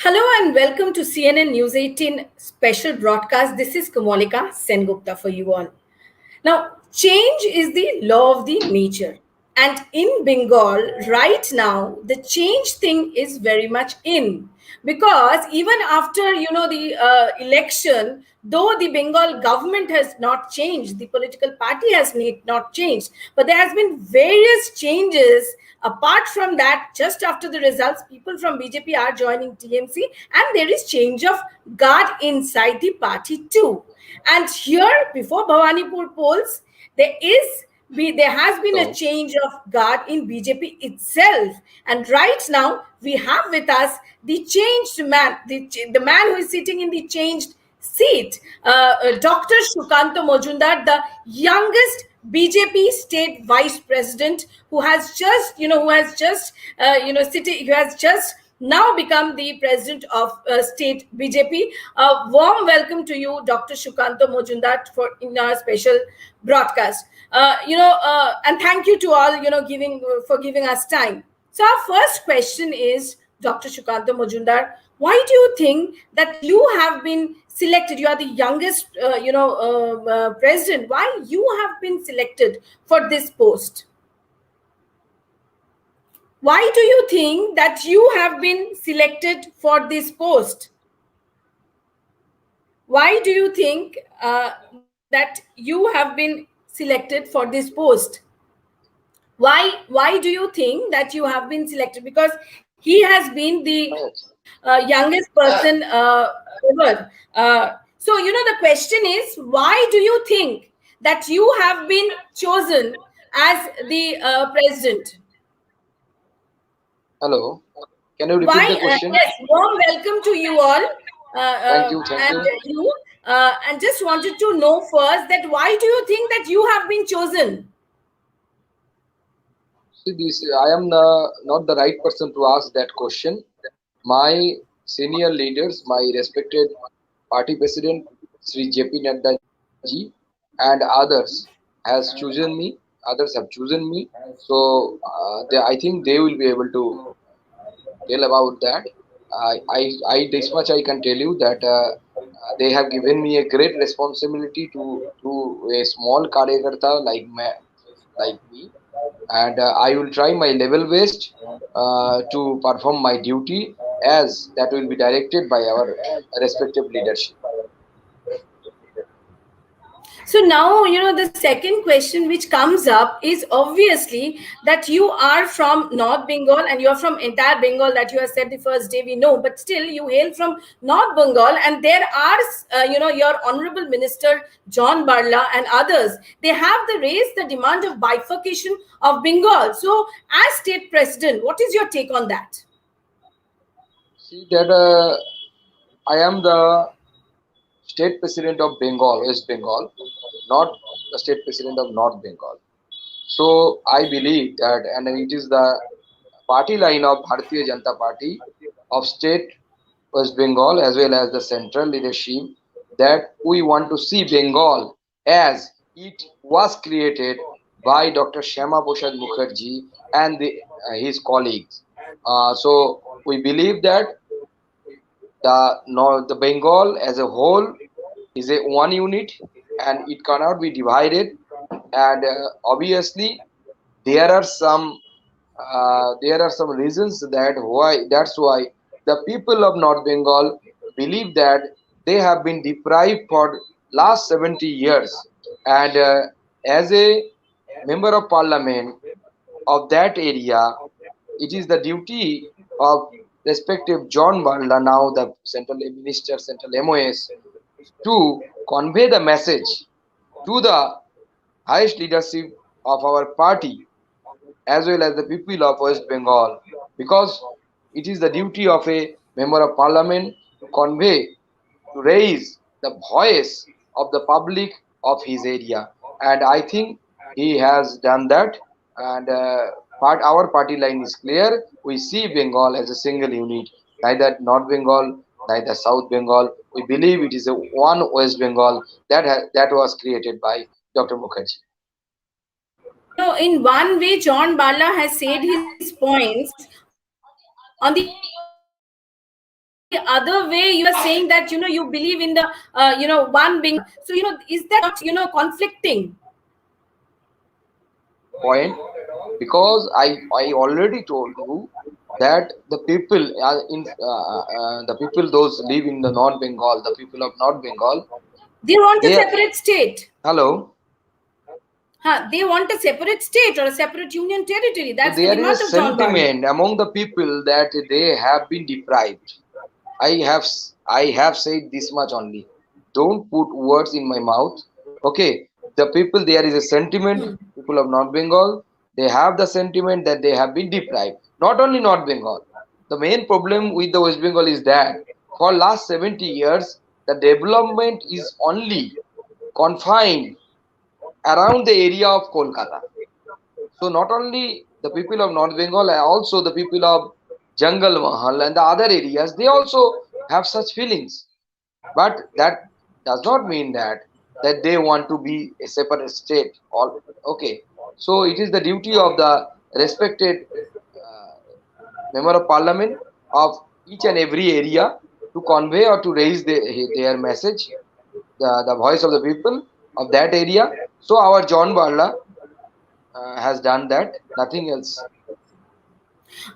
Hello and welcome to CNN News 18 special broadcast. This is Kamalika Sengupta for you all. Now, change is the law of the nature. And in Bengal, right now, the change thing is very much in. Because even after, the election, though the Bengal government has not changed, the political party has not changed, but there has been various changes. Apart from that, just after the results, people from BJP are joining TMC, and there is change of guard inside the party too. And here, before Bhawanipur polls, there has been a So, change of guard in BJP itself. And right now, we have with us the changed man, the man who is sitting in the changed seat, Dr. Shukanta Mojumdar, the youngest BJP state vice president, who has just, who has just now become the president of state BJP. A warm welcome to you, Dr. Shukanta Mojumdar, for in our special broadcast. And thank you to all, giving us time. So our first question is, Dr. Shukanta Mojumdar, why do you think that you have been selected? You are the youngest, president. Why you have been selected for this post? Why do you think that you have been selected for this post? Why do you think that you have been selected for this post? Why do you think that you have been selected? Because he has been the youngest person ever. So the question is, why do you think that you have been chosen as the president? hello. Can you repeat Why? the question? Yes, warm welcome to you all, Thank and you. you. And just wanted to know first that why do you think that you have been chosen? See, this I am not the right person to ask that question. My senior leaders, my respected party president, Sri JP Nadda ji, and others has chosen me. Others have chosen me. So I think they will be able to tell about that. This much I can tell you that they have given me a great responsibility to a small karyakarta like me, and I will try my level best to perform my duty as that will be directed by our respective leadership. So now, the second question which comes up is obviously that you are from North Bengal and you are from entire Bengal, that you have said the first day we know, but still you hail from North Bengal, and there are, your honorable minister John Barla and others. They have raised the demand of bifurcation of Bengal. So, as state president, what is your take on that? See that I am the state president of Bengal, West Bengal, not the state president of North Bengal. So I believe that, and it is the party line of Bharatiya Janata Party of state West Bengal as well as the central leadership that we want to see Bengal as it was created by Dr. Shyama Prasad Mukherjee and his colleagues. So we believe that the Bengal as a whole is a one unit and it cannot be divided. And obviously there are some reasons that's why the people of North Bengal believe that they have been deprived for last 70 years, and as a member of parliament of that area, it is the duty of respective John Barla, now the central minister, central MOS, to convey the message to the highest leadership of our party as well as the people of West Bengal, because it is the duty of a member of parliament to convey, to raise the voice of the public of his area. And I think he has done that. And our party line is clear. We see Bengal as a single unit, neither North Bengal, neither South Bengal. We believe it is a one West Bengal that was created by Dr. Mukherjee. In one way, John Bala has said his points. On the other hand, other way, you are saying that you believe in the one Bengal. So is that not conflicting? Point, because I already told you that the people the people those live in the North Bengal, the people of North Bengal, They want a they are, separate state. hello. They want a separate state or a separate union territory. So That's the there is a demand of John Barlow. sentiment among the people that they have been deprived. I have said this much only. Don't put words in my mouth. Okay, the people, there is a sentiment. People of North Bengal, they have the sentiment that they have been deprived. Not only North Bengal. The main problem with the West Bengal is that for last 70 years, the development is only confined around the area of Kolkata. So not only the people of North Bengal, also the people of Jungle Mahal and the other areas, they also have such feelings. But that does not mean that they want to be a separate state. Or okay, so it is the duty of the respected uh, member of parliament of each and every area to convey or to raise their message, the voice of the people of that area. So our John Barla has done that, nothing else.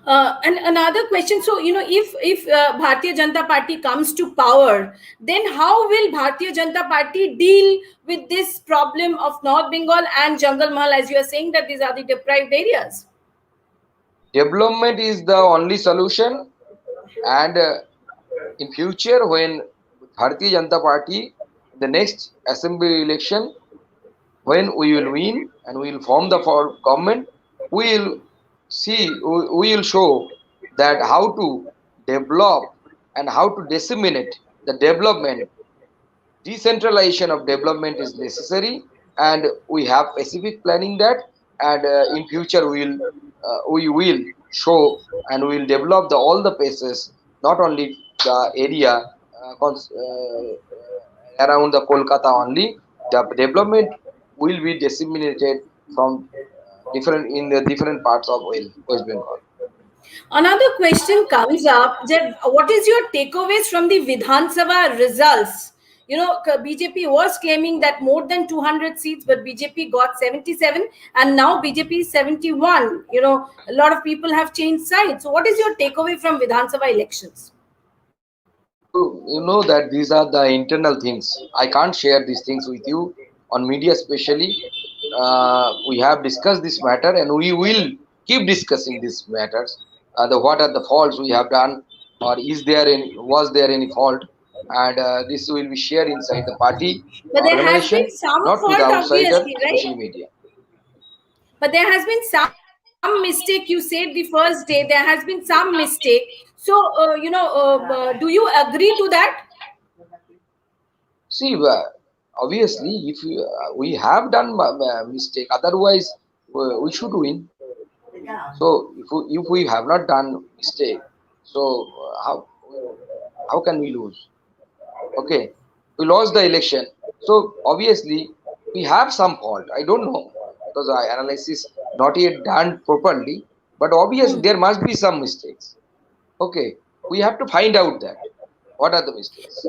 And another question. So if Bharatiya Janata Party comes to power, then how will Bharatiya Janata Party deal with this problem of North Bengal and Jungle Mahal, as you are saying that these are the deprived areas? Development is the only solution, and in future when Bharatiya Janata Party, the next assembly election, when we will win and we will form the government, we will we will show that how to develop and how to disseminate the development. Decentralization of development is necessary, and we have specific planning that, and in future we will show and we will develop all the places, not only the area around the Kolkata only. The development will be disseminated from different in the different parts of West Bengal. Another question comes up that what is your takeaways from the Vidhan Sabha results? BJP was claiming that more than 200 seats, but BJP got 77, and now BJP is 71. A lot of people have changed sides. So, what is your takeaway from Vidhan Sabha elections? You know that these are the internal things. I can't share these things with you on media, especially. We have discussed this matter, and we will keep discussing these matters. What are the faults we have done, or is there any was there any fault, and this will be shared inside the party But there has been organization, some not to the fault, outsider, obviously, social right? media. But there has been some mistake. You said the first day there has been some mistake. So, do you agree to that? See, obviously, if we have done mistake, otherwise we should win. So if we have not done mistake, so how can we lose? Okay, we lost the election. So obviously we have some fault. I don't know because our analysis not yet done properly. But obviously there must be some mistakes. Okay, we have to find out that what are the mistakes.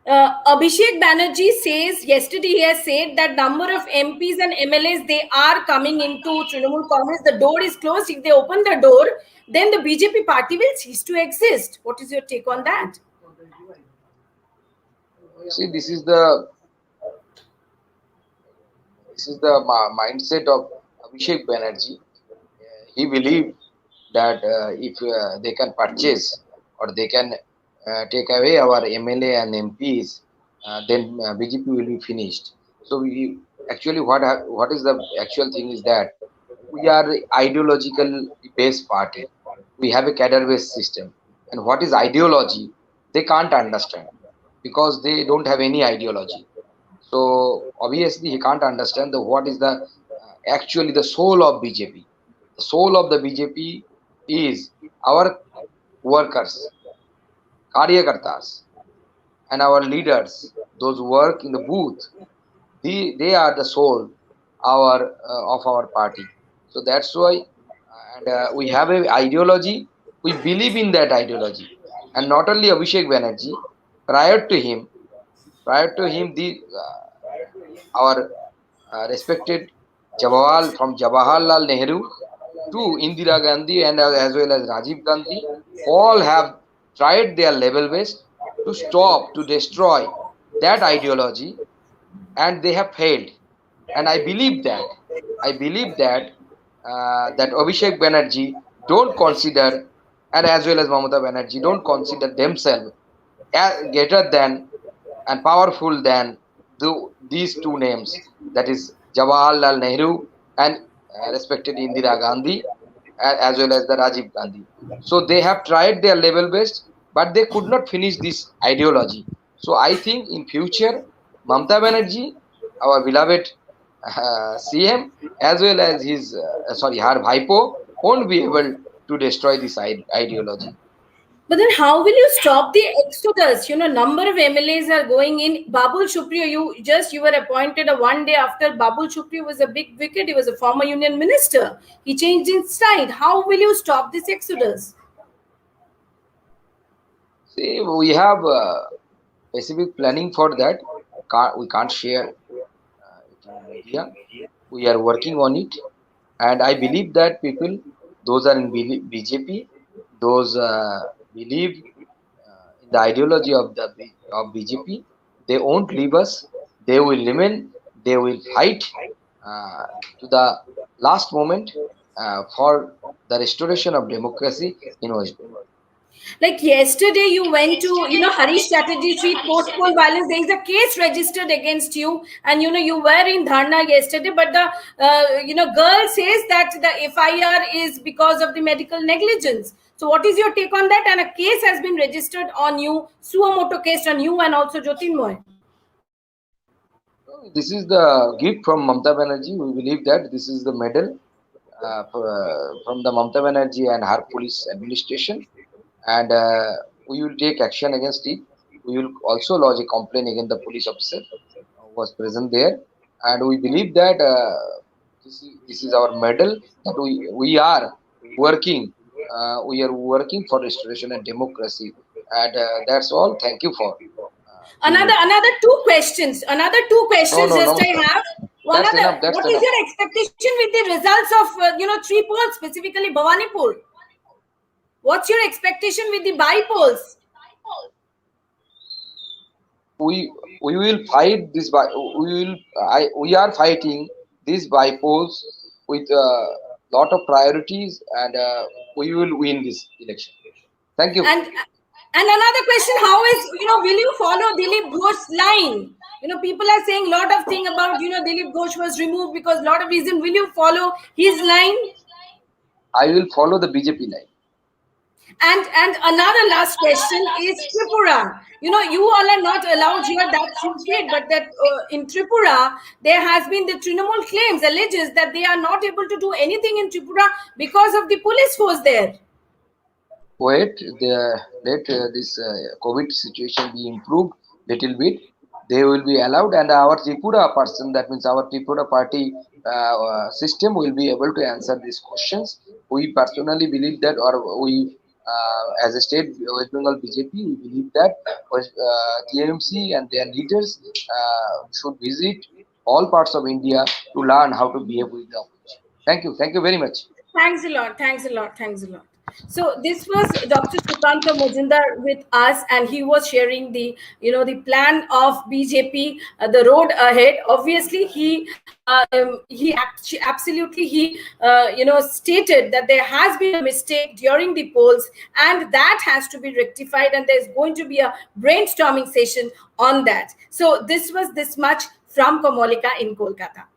Abhishek Banerjee says yesterday he has said that number of MPs and MLAs they are coming into Trinamool Congress. The door is closed. If they open the door, then the BJP party will cease to exist. What is your take on that? See, this is the mindset of Abhishek Banerjee. He believed that if they can purchase or they can take away our MLA and MPs, then BJP will be finished. So we actually what is the actual thing is that we are ideological based party. We have a cadre based system, and what is ideology? They can't understand because they don't have any ideology. So obviously he can't understand the what is the actually the soul of BJP. The soul of the BJP is our workers, karyakartas, and our leaders, those who work in the booth. They are the soul of our party. So that's why, and we have a ideology. We believe in that ideology. and not only Abhishek Banerjee, prior to him, the our respected Jawaharlal Nehru to Indira Gandhi and as well as Rajiv Gandhi, all have tried their level best to stop, to destroy that ideology, and they have failed. And I believe that that Abhishek Banerjee don't consider, and as well as Mamata Banerjee don't consider themselves as greater than and powerful than these two names, that is Jawaharlal Nehru and respected Indira Gandhi, as well as the Rajiv Gandhi. So they have tried their level best, but they could not finish this ideology. So I think in future, Mamta Banerjee, our beloved CM, as well as his her Bhaipo, won't be able to destroy this ideology. But then how will you stop the exodus? Number of MLAs are going in. Babul Supriyo, you were appointed one day after Babul Supriyo was a big wicket. He was a former union minister. He changed his side. How will you stop this exodus? See, we have specific planning for that. We can't share it in media. We are working on it, and I believe that people, those are in BJP, those believe in the ideology of of BJP, they won't leave us. They will remain. They will fight uh, to the last moment for the restoration of democracy in West Bengal. Like yesterday, you went to, Harish Chatterjee Street post-poll violence. There is a case registered against you, and you were in Dharna yesterday. But the girl says that the FIR is because of the medical negligence. So, what is your take on that? And a case has been registered on you, Suamoto case on you, and also Jyotirmoy. This is the gift from Mamta Banerjee. We believe that this is the medal from the Mamta Banerjee and her police administration, and we will take action against it. We will also lodge a complaint against the police officer who was present there, and we believe that this is our medal, that we are working. We are working for restoration and democracy, and that's all. Thank you for being with. Another two questions. Another two No, questions no, just no. I have. That's enough. That's What is enough. your expectation with the results of three polls, specifically Bhawanipur? What's your expectation with the by polls? We will fight this by we will we are fighting these bypolls with a lot of priorities, and we will win this election. Thank you. And another question: how is will you follow Dilip Ghosh's line? People are saying a lot of thing about Dilip Ghosh was removed because a lot of reason. Will you follow his line? I will follow the BJP line. And another last question is Tripura. You all are not allowed here. That's secret, but that in Tripura there has been the Trinamool claims alleges that they are not able to do anything in Tripura because of the police force there. Wait, let this COVID situation be improved little bit. They will be allowed, and our Tripura person, that means our Tripura party system, will be able to answer these questions. We personally believe that, or we, as a state West Bengal BJP, we believe that TMC and their leaders should visit all parts of India to learn how to behave with the opposition. Thank you very much. Thanks a lot. Thanks a lot. Thanks a lot. So this was Dr. Sukanta Mojumdar with us, and he was sharing the plan of BJP, the road ahead. Obviously, absolutely stated that there has been a mistake during the polls, and that has to be rectified. And there's going to be a brainstorming session on that. So this was this much from Kamolika in Kolkata.